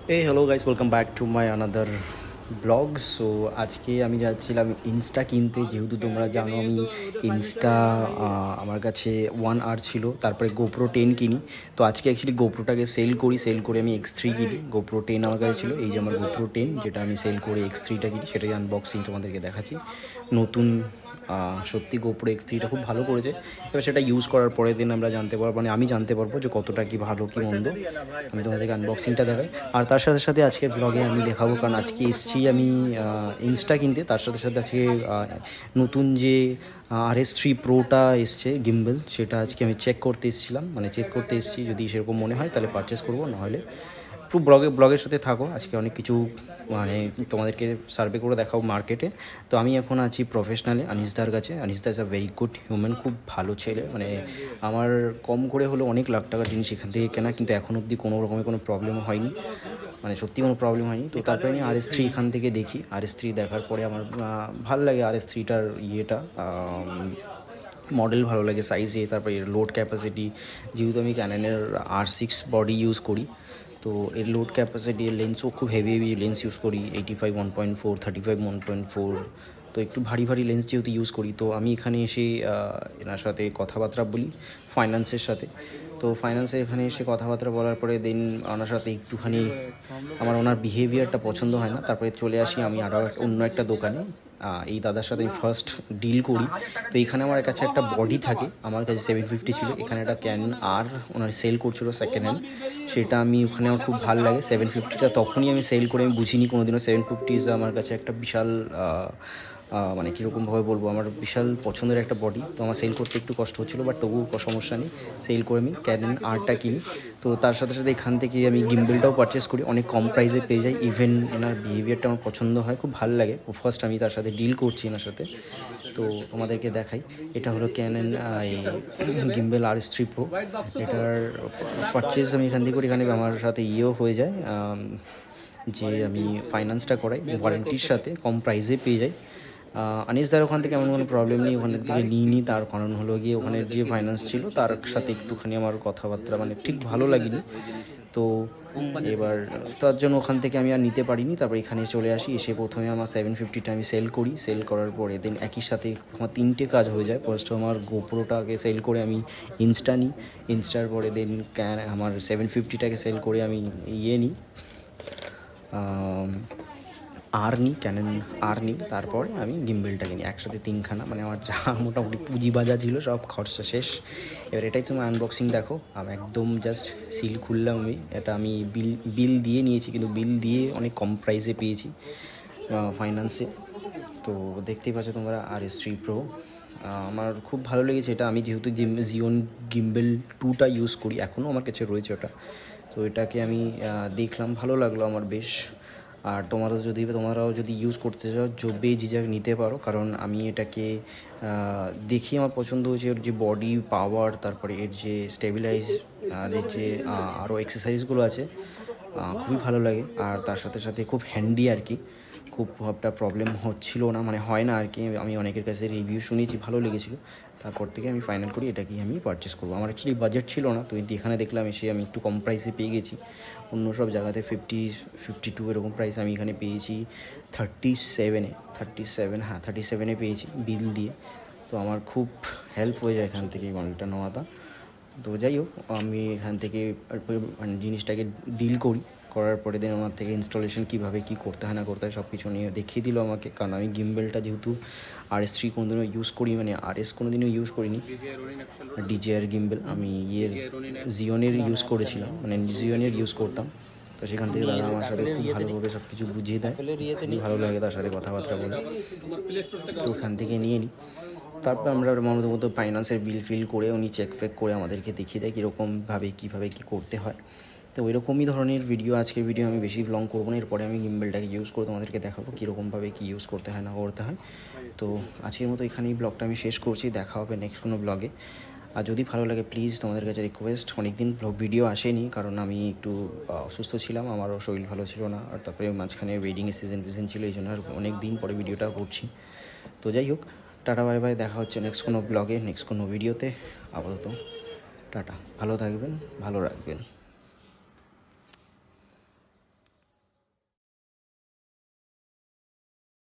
Hello guys, welcome back to my another blog. So আজকে আমি যাচ্ছিলাম ইনস্টা কিনতে। যেহেতু তোমরা জানো আমি ইনস্টা আমার কাছে 1R ছিল, তারপরে গোপ্রো 10 কিনি। তো আজকে অ্যাকচুয়ালি গোপ্রোটাকে সেল করে আমি X3 কিনি। গোপ্রো 10 আমার কাছে ছিল, এই যে আমার গোপ্রো 10 যেটা আমি সেল করে X3টা কিনি, সেটাই আনবক্সিং তোমাদেরকে দেখাচ্ছি। নতুন সত্যি গোপ্রো X3টা খুব ভালো করেছে। এবার সেটা ইউজ করার পরের দিন আমরা জানতে পারবো, মানে আমি জানতে পারবো যে কতটা কি ভালো কি মন্দ। আমি তোমাদেরকে আনবক্সিংটা দেখাই, আর তার সাথে সাথে আজকের ব্লগে আমি দেখাবো, কারণ আজকে এসছি আমি ইনস্টা কিনতে। তার সাথে সাথে আজকে নতুন যে RS3 প্রোটা এসছে গিম্বল, সেটা আজকে আমি চেক করতে এসেছিলাম, মানে চেক করতে এসেছি। যদি সেরকম মনে হয় তাহলে পারচেস করবো, নাহলে একটু ব্লগের সাথে থাকো। আজকে অনেক কিছু মানে তোমাদেরকে সার্ভে করে দেখাও মার্কেটে। তো আমি এখন আছি প্রফেশনালে আনিসদার কাছে। আনিসদা is a very good human, খুব ভালো ছেলে। মানে আমার কম করে হলো অনেক লাখ টাকার জিনিস এখান থেকে কেনা, কিন্তু এখন অবধি কোনো রকমের কোনো প্রবলেম হয়নি, মানে সত্যি কোনো প্রবলেম হয়নি। তো তারপরে আমি RS3 এখান থেকে দেখি। RS3 দেখার পরে আমার ভালো লাগে RS3টার ইয়েটা, মডেল ভালো লাগে, সাইজে, তারপরে এর লোড ক্যাপাসিটি। যেহেতু আমি ক্যাননের R6 বডি ইউজ করি, তো এর লোড ক্যাপাসিটি, এর লেন্সও খুব হেভি লেন্স ইউজ করি, 85 1.4, 35 1.4। তো একটু ভারী লেন্স যেহেতু ইউজ করি, তো আমি এখানে এসে এনার সাথে কথাবার্তা বলি ফাইন্যান্সের সাথে। তো ফাইন্যান্সে এখানে এসে কথাবার্তা বলার পরে দেন ওনার সাথে একটুখানি আমার ওনার বিহেভিয়ারটা পছন্দ হয় না, তারপরে চলে আসি আমি আরও অন্য একটা দোকানে। এই দাদার সাথে আমি ফার্স্ট ডিল করি। তো এখানে আমার কাছে একটা বডি থাকে, আমার কাছে 750 ছিল, এখানে একটা ক্যানন আর ওনার সেল করছিল সেকেন্ড হ্যান্ড। সেটা আমি ওখানে আমার খুব ভালো লাগে। 750টা তখনই আমি সেল করে, আমি বুঝিনি কোনোদিনও 750 আমার কাছে একটা বিশাল মানে কীরকমভাবে বলবো, আমার বিশাল পছন্দের একটা বডি। তো আমার সেল করতে একটু কষ্ট হচ্ছিলো, বাট তবুও সমস্যা নেই, সেল করে আমি ক্যানন আরটা কিনি। তো তার সাথে সাথে এখান থেকে আমি গিম্বেলটাও পারচেস করি, অনেক কম প্রাইসে পেয়ে যাই। ইভেন এনার বিহেভিয়ারটা আমার পছন্দ হয়, খুব ভালো লাগে। ফার্স্ট আমি তার সাথে ডিল করছি এনার সাথে। তো তোমাদেরকে দেখাই, এটা হলো ক্যানন গিম্বেল RS3 প্রো। এটার পারচেস আমি এখান থেকে করি, এখানে আমার সাথে ইয়েও হয়ে যায়, যে আমি ফাইন্যান্সটা করাই ওয়ারেন্টির সাথে, কম প্রাইসে পেয়ে যাই। আনিসদার ওখান থেকে এমন কোনো প্রবলেম নেই, ওখান থেকে নিইনি। তার কারণ হলো গিয়ে ওখানের যে ফাইন্যান্স ছিল তার সাথে একটুখানি আমার কথাবার্তা মানে ঠিক ভালো লাগেনি। তো এবার তার জন্য ওখান থেকে আমি আর নিতে পারিনি। তারপর এখানে চলে আসি, এসে প্রথমে আমার 750টা আমি সেল করি। সেল করার পরে দেন একই সাথে আমার 3টে কাজ হয়ে যায়। ফার্স্ট আমার গোপ্রোটাকে সেল করে আমি ইনস্টা নিই। ইনস্টার পরে দেন আমার 750টাকে সেল করে আমি ইয়ে নিই, আর নিই, ক্যানন আর নিই। তারপরে আমি গিম্বেলটাকে নিই, একসাথে 3খানা। মানে আমার যা মোটামুটি পুঁজি বাজা ছিল সব খরচা শেষ। এবার এটাই তুমি আনবক্সিং দেখো। আমি একদম জাস্ট সিল খুললাম। এটা আমি বিল দিয়ে নিয়েছি, কিন্তু বিল দিয়ে অনেক কম প্রাইসে পেয়েছি ফাইন্যান্সে। তো দেখতেই পাচ্ছ তোমরা RS3 প্রো। আমার খুব ভালো লেগেছে এটা। আমি যেহেতু জিওন গিম্বেল 2টা ইউজ করি, এখনও আমার কাছে রয়েছে ওটা। তো এটাকে আমি দেখলাম, ভালো লাগলো আমার বেশ। আর তোমরাও যদি ইউজ করতে চাও, বেঝিঝক নিতে পারো, কারণ আমি এটাকে দেখি আমার পছন্দ হয়েছে। এর যে বডি পাওয়ার, তারপরে এর যে স্টেবিলাইজ, এর যে আরও এক্সারসাইজগুলো আছে, খুবই ভালো লাগে। আর তার সাথে সাথে খুব হ্যান্ডি আর কি, খুব একটা প্রবলেম হচ্ছিল না, মানে হয় না আর কি। আমি অনেকের কাছে রিভিউ শুনেছি, ভালো লেগেছিলো। তারপর থেকে আমি ফাইনাল করি এটাকেই আমি পারচেস করবো। আমার অ্যাকচুয়ালি বাজেট ছিল না, তো কিন্তু এখানে দেখলাম এসে আমি একটু কম প্রাইসে পেয়ে গেছি। অন্য সব জায়গাতে 52 এরকম প্রাইস, আমি এখানে পেয়েছি 37, হ্যাঁ 37-এ পেয়েছি বিল দিয়ে। তো আমার খুব হেল্প হয়ে যায় এখান থেকে এই মডেলটা নেওয়াটা। তো যাই হোক, আমি এখান থেকে মানে জিনিসটাকে ডিল করার পরে দিন আমার থেকে ইনস্টলেশন কীভাবে কী করতে হয় না করতে হয় সব কিছু নিয়ে দেখিয়ে দিল আমাকে। কারণ আমি গিম্বেলটা যেহেতু RS3 কোনোদিনও ইউজ করি, মানে RS কোনোদিনও ইউজ করিনি, DJI গিম্বেল আমি জিওনের ইউজ করেছিলাম, মানে জিওনের ইউজ করতাম। তো সেখান থেকে দাদা আমার সাথে খুব ভালোভাবে সব কিছু বুঝিয়ে দেয়, খুবই ভালো লাগে তার সাথে কথাবার্তা বলে। তো ওখান থেকে নিয়ে নিই। তারপর আমরা মতো ফাইন্যান্সের বিল করে উনি চেক ফেক করে আমাদেরকে দেখিয়ে দেয় কীরকমভাবে কীভাবে কী করতে হয়। তো ওইরকমই ধরনের ভিডিও, আজকের ভিডিও আমি বেশি লং করবো না। এরপরে আমি গিম্বেলটাকে ইউজ করে তোমাদেরকে দেখাবো কীরকমভাবে কী ইউজ করতে হয় না করতে হয়। তো আজকের মতো এখানেই ব্লগটা আমি শেষ করছি। দেখা হবে নেক্সট কোনো ব্লগে। আর যদি ভালো লাগে প্লিজ তোমাদের কাছে রিকোয়েস্ট, অনেকদিন ভিডিও আসেনি, কারণ আমি একটু অসুস্থ ছিলাম, আমারও শরীর ভালো ছিল না। আর তারপরে মাঝখানে ওয়েডিংয়ের সিজন ছিল, এই জন্য আর অনেক দিন পরে ভিডিওটা করছি। তো যাই হোক, টাটা বাই বাই, দেখা হচ্ছে নেক্সট কোনো ব্লগে, নেক্সট কোনো ভিডিওতে। আপাতত টাটা, ভালো থাকবেন, ভালো রাখবেন।